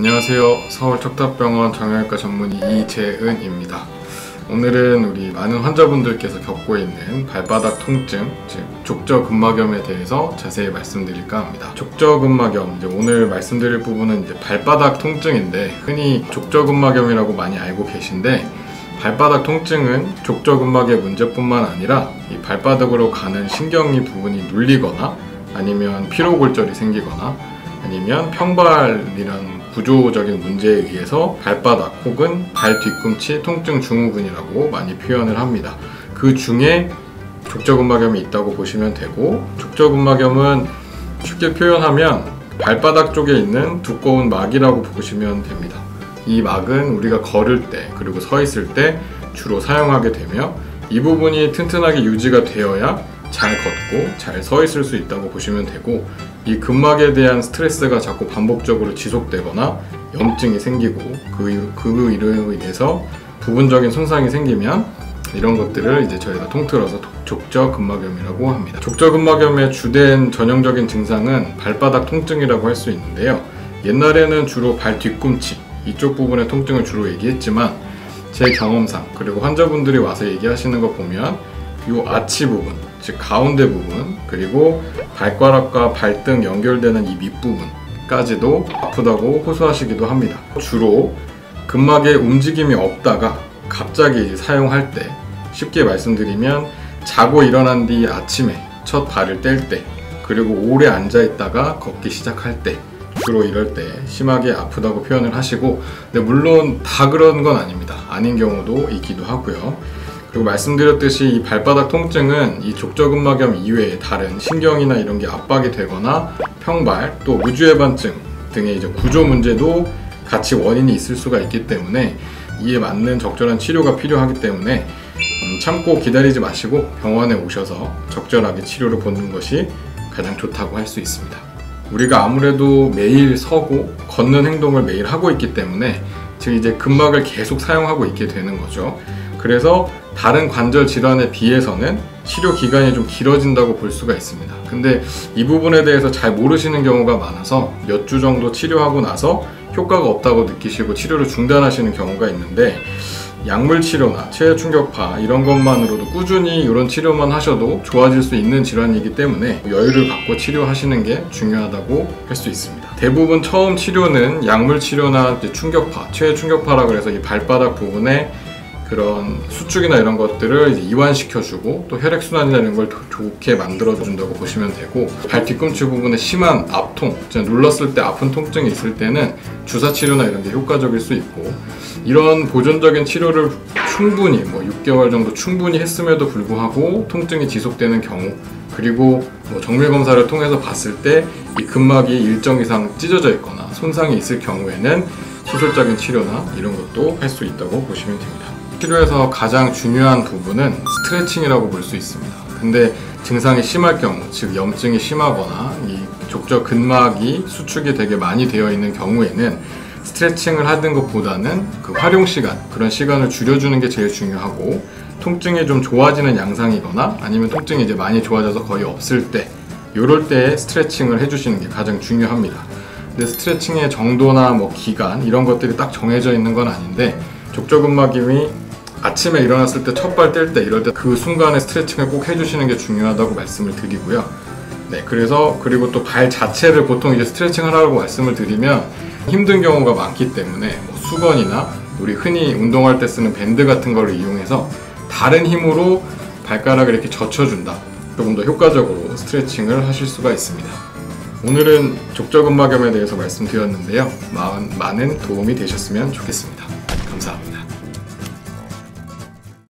안녕하세요. 서울척탑병원 정형외과 전문의 이재은입니다. 오늘은 우리 많은 환자분들께서 겪고 있는 발바닥 통증, 즉 족저근막염에 대해서 자세히 말씀드릴까 합니다. 족저근막염, 오늘 말씀드릴 부분은 발바닥 통증인데 흔히 족저근막염이라고 많이 알고 계신데, 발바닥 통증은 족저근막의 문제뿐만 아니라 이 발바닥으로 가는 신경이 부분이 눌리거나 아니면 피로골절이 생기거나 아니면 평발이란 구조적인 문제에 의해서 발바닥 혹은 발 뒤꿈치 통증 증후군이라고 많이 표현을 합니다. 그 중에 족저근막염이 있다고 보시면 되고, 족저근막염은 쉽게 표현하면 발바닥 쪽에 있는 두꺼운 막이라고 보시면 됩니다. 이 막은 우리가 걸을 때 그리고 서 있을 때 주로 사용하게 되며, 이 부분이 튼튼하게 유지가 되어야 잘 걷고 잘 서 있을 수 있다고 보시면 되고, 이 근막에 대한 스트레스가 자꾸 반복적으로 지속되거나 염증이 생기고 그 이로 인해서 부분적인 손상이 생기면 이런 것들을 저희가 통틀어서 족저근막염이라고 합니다. 족저근막염의 주된 전형적인 증상은 발바닥 통증이라고 할 수 있는데요. 옛날에는 주로 발 뒤꿈치 이쪽 부분의 통증을 주로 얘기했지만, 제 경험상 그리고 환자분들이 와서 얘기하시는 거 보면 이 아치 부분, 즉 가운데 부분, 그리고 발가락과 발등 연결되는 이 밑부분까지도 아프다고 호소하시기도 합니다. 주로 근막에 움직임이 없다가 갑자기 사용할 때, 쉽게 말씀드리면 자고 일어난 뒤 아침에 첫 발을 뗄 때, 그리고 오래 앉아 있다가 걷기 시작할 때, 주로 이럴 때 심하게 아프다고 표현을 하시고, 근데 물론 다 그런 건 아닙니다. 아닌 경우도 있기도 하고요. 그리고 말씀드렸듯이 이 발바닥 통증은 이 족저근막염 이외에 다른 신경이나 이런 게 압박이 되거나 평발, 또 무주해반증 등의 구조 문제도 같이 원인이 있을 수가 있기 때문에 이에 맞는 적절한 치료가 필요하기 때문에 참고 기다리지 마시고 병원에 오셔서 적절하게 치료를 받는 것이 가장 좋다고 할 수 있습니다. 우리가 아무래도 매일 서고 걷는 행동을 매일 하고 있기 때문에 즉 근막을 계속 사용하고 있게 되는 거죠. 그래서 다른 관절 질환에 비해서는 치료 기간이 좀 길어진다고 볼 수가 있습니다. 근데 이 부분에 대해서 잘 모르시는 경우가 많아서 몇 주 정도 치료하고 나서 효과가 없다고 느끼시고 치료를 중단하시는 경우가 있는데, 약물 치료나 체외 충격파 이런 것만으로도 꾸준히 이런 치료만 하셔도 좋아질 수 있는 질환이기 때문에 여유를 갖고 치료하시는 게 중요하다고 할 수 있습니다. 대부분 처음 치료는 약물 치료나 충격파, 체외 충격파라 그래서 이 발바닥 부분에 그런 수축이나 이런 것들을 이완시켜주고 또 혈액순환이나 이런 걸 좋게 만들어준다고 보시면 되고, 발 뒤꿈치 부분에 심한 압통, 눌렀을 때 아픈 통증이 있을 때는 주사치료나 이런 게 효과적일 수 있고, 이런 보존적인 치료를 충분히 6개월 정도 충분히 했음에도 불구하고 통증이 지속되는 경우, 그리고 정밀검사를 통해서 봤을 때 이 근막이 일정 이상 찢어져 있거나 손상이 있을 경우에는 수술적인 치료나 이런 것도 할 수 있다고 보시면 됩니다. 치료에서 가장 중요한 부분은 스트레칭이라고 볼 수 있습니다. 근데 증상이 심할 경우, 즉 염증이 심하거나 이 족저근막이 수축이 되게 많이 되어 있는 경우에는 스트레칭을 하는 것보다는 그 활용 시간, 그런 시간을 줄여주는 게 제일 중요하고, 통증이 좀 좋아지는 양상이거나 아니면 통증이 많이 좋아져서 거의 없을 때, 이럴 때 스트레칭을 해주시는 게 가장 중요합니다. 근데 스트레칭의 정도나 기간 이런 것들이 딱 정해져 있는 건 아닌데, 족저근막염이 아침에 일어났을 때 첫 발 뗄 때 이럴 때 그 순간에 스트레칭을 꼭 해주시는 게 중요하다고 말씀을 드리고요. 네, 그리고 또 발 자체를 보통 스트레칭 하라고 말씀을 드리면 힘든 경우가 많기 때문에 수건이나 우리 흔히 운동할 때 쓰는 밴드 같은 걸 이용해서 다른 힘으로 발가락을 이렇게 젖혀준다. 조금 더 효과적으로 스트레칭을 하실 수가 있습니다. 오늘은 족저근막염에 대해서 말씀드렸는데요. 많은 도움이 되셨으면 좋겠습니다. 감사합니다.